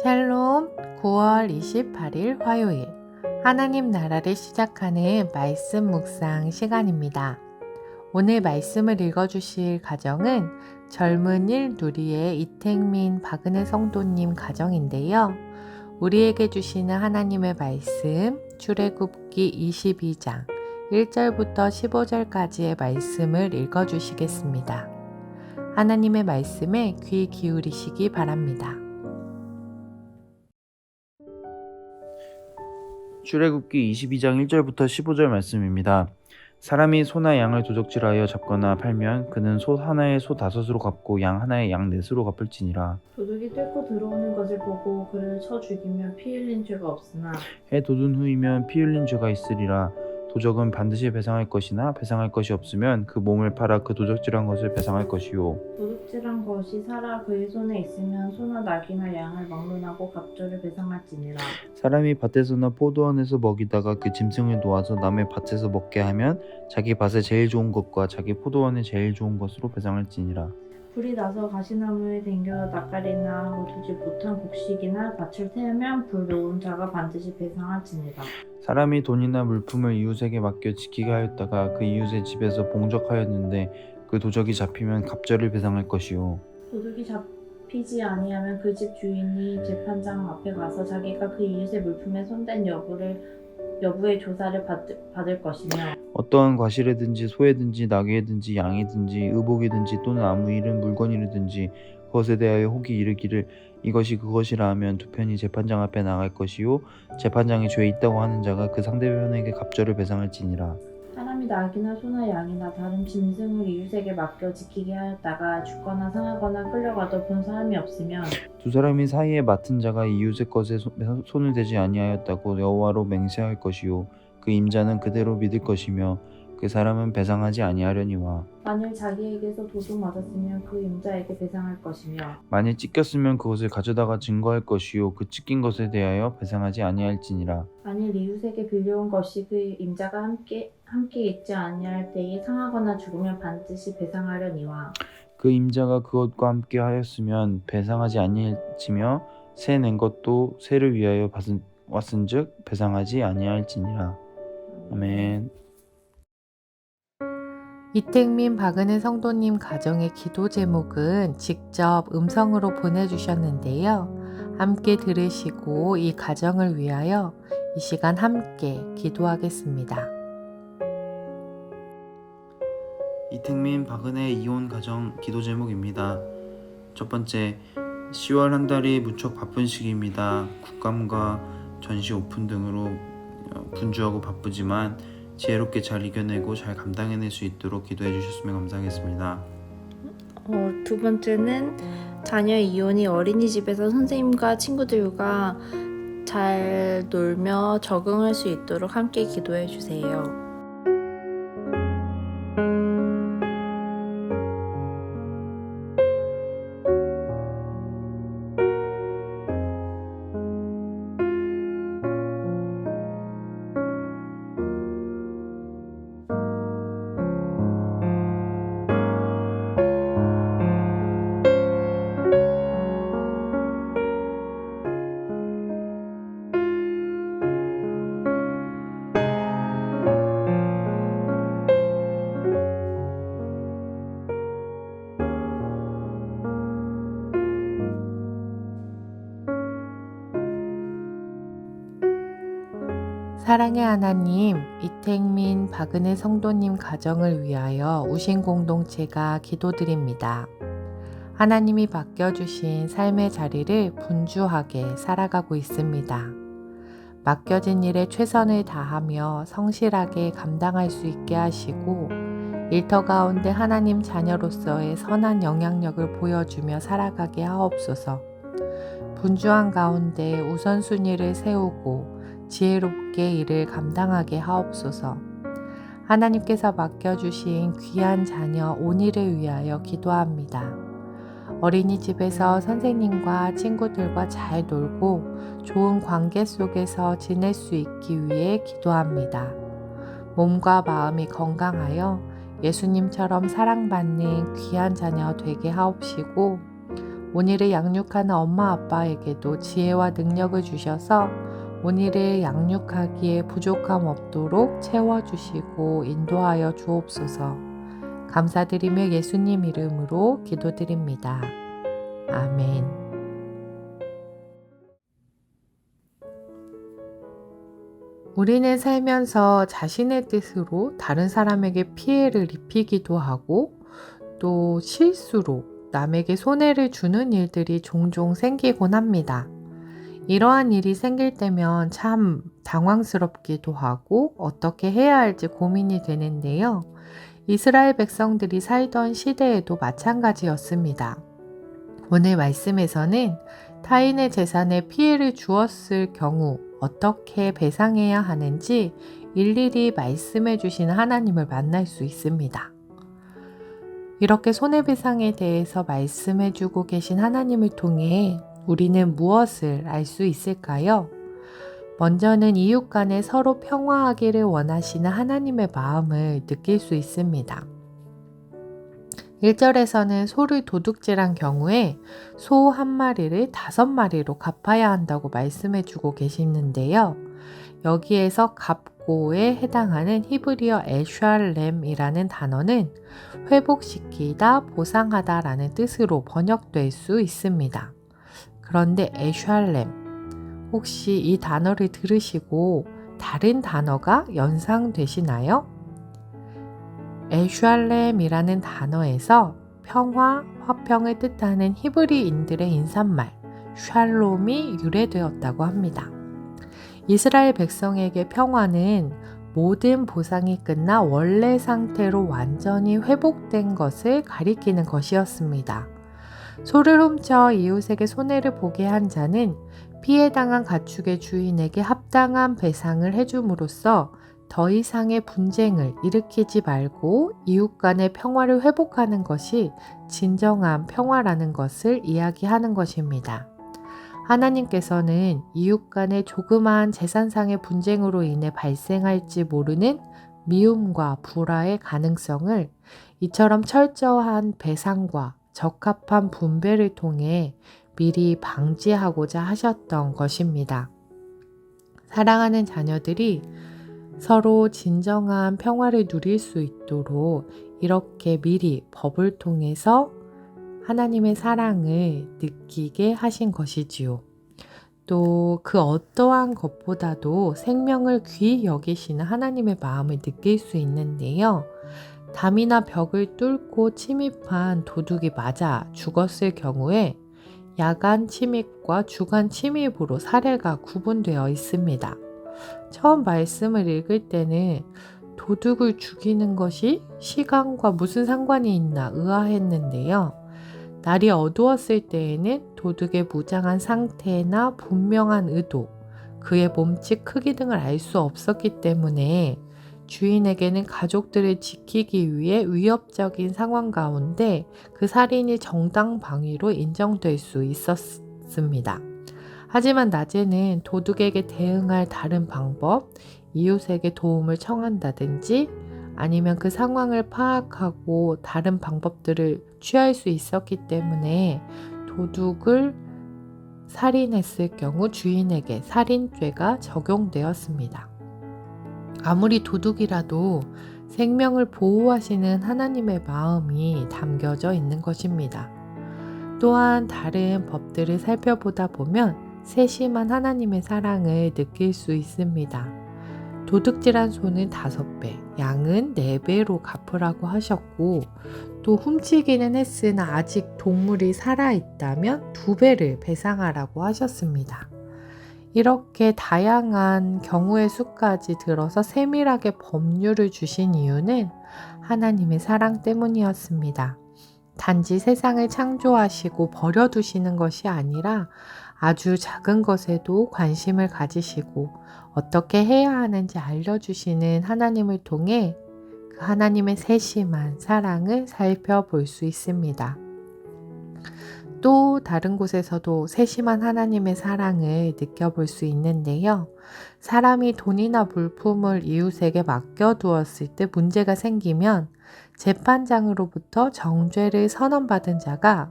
샬롬 9월 28일 화요일 하나님 나라를 시작하는 말씀 묵상 시간입니다. 오늘 말씀을 읽어주실 가정은 젊은일 누리의 이택민 박은혜 성도님 가정인데요. 우리에게 주시는 하나님의 말씀 출애굽기 22장 1절부터 15절까지의 말씀을 읽어주시겠습니다. 하나님의 말씀에 귀 기울이시기 바랍니다. 출애굽기 22장 1절부터 15절 말씀입니다. 사람이 소나 양을 도적질하여 잡거나 팔면 그는 소 하나에 소 5으로 갚고 양 하나에 양 4으로 갚을지니라. 도둑이 뚫고 들어오는 것을 보고 그를 쳐 죽이면 피 흘린 죄가 없으나 해 돋은 후이면 피 흘린 죄가 있으리라. 도적은 반드시 배상할 것이나 배상할 것이 없으면 그 몸을 팔아 그 도적질한 것을 배상할 것이요. 도둑질한 것이 살아 그의 손에 있으면 소나 낙이나 양을 막론하고 갑절을 배상할지니라. 사람이 밭에서나 포도원에서 먹이다가 그 짐승을 놓아서 남의 밭에서 먹게 하면 자기 밭에 제일 좋은 것과 자기 포도원에 제일 좋은 것으로 배상할지니라. 불이 나서 가시나무에 댕겨 낯가리나 거두지 못한 곡식이나 밭을 태우면 불 놓은 자가 반드시 배상할지니라. 사람이 돈이나 물품을 이웃에게 맡겨 지키게 하였다가 그 이웃의 집에서 봉적하였는데 그 도적이 잡히면 갑절을 배상할 것이요. 도둑이 잡히지 아니하면 그 집 주인이 재판장 앞에 가서 자기가 그 이웃의 물품에 손댄 여부의 조사를 받을 것이며 어떠한 과실이든지 소에든지 나귀에든지 양이든지 의복이든지 또는 아무 일은 물건이든지 그것에 대하여 혹이 이르기를 이것이 그것이라 하면 두 편이 재판장 앞에 나갈 것이요 재판장이 죄 있다고 하는 자가 그 상대편에게 갑절을 배상할지니라. 사람이 낙이나 소나 양이나 다른 짐승을 이웃에게 맡겨 지키게 하였다가 죽거나 상하거나 끌려가도 본 사람이 없으면 두 사람이 사이에 맡은 자가 이웃의 것에 손을 대지 아니하였다고 여호와로 맹세할 것이요 그 임자는 그대로 믿을 것이며 그 사람은 배상하지 아니하려니와. 만일 자기에게서 도둑 맞았으면 그 임자에게 배상할 것이며 만일 찢겼으면 그것을 가져다가 증거할 것이요 그 찢긴 것에 대하여 배상하지 아니할지니라. 만일 이웃에게 빌려온 것이 그 임자가 함께 있지 아니할 때에 상하거나 죽으면 반드시 배상하려니와. 그 임자가 그것과 함께 하였으면 배상하지 아니할지며 새 낸 것도 새를 위하여 왔은즉 배상하지 아니할지니라. 아멘. 이택민 박은혜 성도님 가정의 기도 제목은 직접 음성으로 보내주셨는데요. 함께 들으시고 이 가정을 위하여 이 시간 함께 기도하겠습니다. 이택민 박은혜 이혼 가정 기도 제목입니다. 첫 번째, 10월 한 달이 무척 바쁜 시기입니다. 국감과 전시 오픈 등으로 분주하고 바쁘지만 지혜롭게 잘 이겨내고 잘 감당해낼 수 있도록 기도해 주셨으면 감사하겠습니다. 두 번째는 자녀 이혼이 어린이집에서 선생님과 친구들과 잘 놀며 적응할 수 있도록 함께 기도해 주세요. 사랑의 하나님, 이택민 박은혜 성도님 가정을 위하여 우신 공동체가 기도드립니다. 하나님이 맡겨주신 삶의 자리를 분주하게 살아가고 있습니다. 맡겨진 일에 최선을 다하며 성실하게 감당할 수 있게 하시고 일터 가운데 하나님 자녀로서의 선한 영향력을 보여주며 살아가게 하옵소서. 분주한 가운데 우선순위를 세우고 지혜롭게 일을 감당하게 하옵소서. 하나님께서 맡겨주신 귀한 자녀 온이를 위하여 기도합니다. 어린이집에서 선생님과 친구들과 잘 놀고 좋은 관계 속에서 지낼 수 있기 위해 기도합니다. 몸과 마음이 건강하여 예수님처럼 사랑받는 귀한 자녀 되게 하옵시고 온이를 양육하는 엄마 아빠에게도 지혜와 능력을 주셔서 온이를 양육하기에 부족함 없도록 채워주시고 인도하여 주옵소서. 감사드리며 예수님 이름으로 기도드립니다. 아멘. 우리는 살면서 자신의 뜻으로 다른 사람에게 피해를 입히기도 하고 또 실수로 남에게 손해를 주는 일들이 종종 생기곤 합니다. 이러한 일이 생길 때면 참 당황스럽기도 하고 어떻게 해야 할지 고민이 되는데요. 이스라엘 백성들이 살던 시대에도 마찬가지였습니다. 오늘 말씀에서는 타인의 재산에 피해를 주었을 경우 어떻게 배상해야 하는지 일일이 말씀해 주시는 하나님을 만날 수 있습니다. 이렇게 손해배상에 대해서 말씀해 주고 계신 하나님을 통해 우리는 무엇을 알 수 있을까요? 먼저는 이웃 간에 서로 평화하기를 원하시는 하나님의 마음을 느낄 수 있습니다. 1절에서는 소를 도둑질한 경우에 소 1마리를 5마리로 갚아야 한다고 말씀해 주고 계시는데요. 여기에서 갚고에 해당하는 히브리어 에샬렘이라는 단어는 회복시키다, 보상하다 라는 뜻으로 번역될 수 있습니다. 그런데 에샬렘, 혹시 이 단어를 들으시고 다른 단어가 연상되시나요? 에샬렘이라는 단어에서 평화, 화평을 뜻하는 히브리인들의 인사말 샬롬이 유래되었다고 합니다. 이스라엘 백성에게 평화는 모든 보상이 끝나 원래 상태로 완전히 회복된 것을 가리키는 것이었습니다. 소를 훔쳐 이웃에게 손해를 보게 한 자는 피해당한 가축의 주인에게 합당한 배상을 해줌으로써 더 이상의 분쟁을 일으키지 말고 이웃 간의 평화를 회복하는 것이 진정한 평화라는 것을 이야기하는 것입니다. 하나님께서는 이웃 간의 조그마한 재산상의 분쟁으로 인해 발생할지 모르는 미움과 불화의 가능성을 이처럼 철저한 배상과 적합한 분배를 통해 미리 방지하고자 하셨던 것입니다. 사랑하는 자녀들이 서로 진정한 평화를 누릴 수 있도록 이렇게 미리 법을 통해서 하나님의 사랑을 느끼게 하신 것이지요. 또 그 어떠한 것보다도 생명을 귀히 여기시는 하나님의 마음을 느낄 수 있는데요. 담이나 벽을 뚫고 침입한 도둑이 맞아 죽었을 경우에 야간 침입과 주간 침입으로 사례가 구분되어 있습니다. 처음 말씀을 읽을 때는 도둑을 죽이는 것이 시간과 무슨 상관이 있나 의아했는데요. 날이 어두웠을 때에는 도둑의 무장한 상태나 분명한 의도, 그의 몸집 크기 등을 알 수 없었기 때문에 주인에게는 가족들을 지키기 위해 위협적인 상황 가운데 그 살인이 정당 방위로 인정될 수 있었습니다. 하지만 낮에는 도둑에게 대응할 다른 방법, 이웃에게 도움을 청한다든지 아니면 그 상황을 파악하고 다른 방법들을 취할 수 있었기 때문에 도둑을 살인했을 경우 주인에게 살인죄가 적용되었습니다. 아무리 도둑이라도 생명을 보호하시는 하나님의 마음이 담겨져 있는 것입니다. 또한 다른 법들을 살펴보다 보면 세심한 하나님의 사랑을 느낄 수 있습니다. 도둑질한 소는 5배, 양은 4배로 갚으라고 하셨고 또 훔치기는 했으나 아직 동물이 살아있다면 2배를 배상하라고 하셨습니다. 이렇게 다양한 경우의 수까지 들어서 세밀하게 법률을 주신 이유는 하나님의 사랑 때문이었습니다. 단지 세상을 창조하시고 버려두시는 것이 아니라 아주 작은 것에도 관심을 가지시고 어떻게 해야 하는지 알려주시는 하나님을 통해 그 하나님의 세심한 사랑을 살펴볼 수 있습니다. 또 다른 곳에서도 세심한 하나님의 사랑을 느껴볼 수 있는데요. 사람이 돈이나 물품을 이웃에게 맡겨두었을 때 문제가 생기면 재판장으로부터 정죄를 선언받은 자가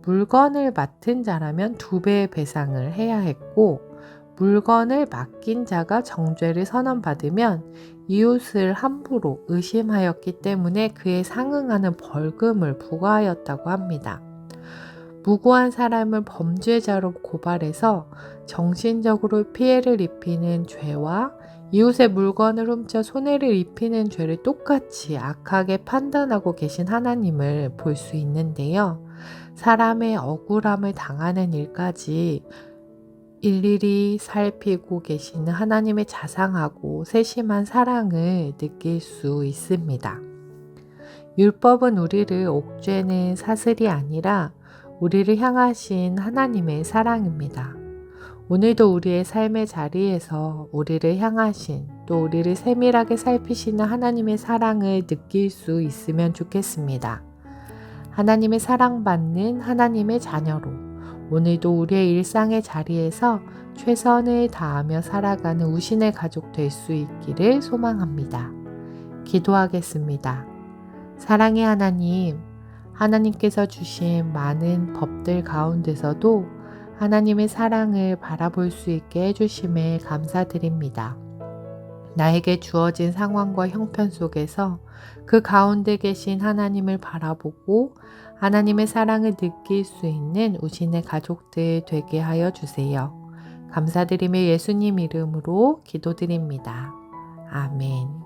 물건을 맡은 자라면 2배의 배상을 해야 했고, 물건을 맡긴 자가 정죄를 선언받으면 이웃을 함부로 의심하였기 때문에 그에 상응하는 벌금을 부과하였다고 합니다. 무고한 사람을 범죄자로 고발해서 정신적으로 피해를 입히는 죄와 이웃의 물건을 훔쳐 손해를 입히는 죄를 똑같이 악하게 판단하고 계신 하나님을 볼 수 있는데요. 사람의 억울함을 당하는 일까지 일일이 살피고 계시는 하나님의 자상하고 세심한 사랑을 느낄 수 있습니다. 율법은 우리를 옥죄는 사슬이 아니라 우리를 향하신 하나님의 사랑입니다. 오늘도 우리의 삶의 자리에서 우리를 향하신 또 우리를 세밀하게 살피시는 하나님의 사랑을 느낄 수 있으면 좋겠습니다. 하나님의 사랑받는 하나님의 자녀로 오늘도 우리의 일상의 자리에서 최선을 다하며 살아가는 우신의 가족 될 수 있기를 소망합니다. 기도하겠습니다. 사랑의 하나님, 하나님께서 주신 많은 법들 가운데서도 하나님의 사랑을 바라볼 수 있게 해주심에 감사드립니다. 나에게 주어진 상황과 형편 속에서 그 가운데 계신 하나님을 바라보고 하나님의 사랑을 느낄 수 있는 우신의 가족들 되게 하여 주세요. 감사드리며 예수님 이름으로 기도드립니다. 아멘.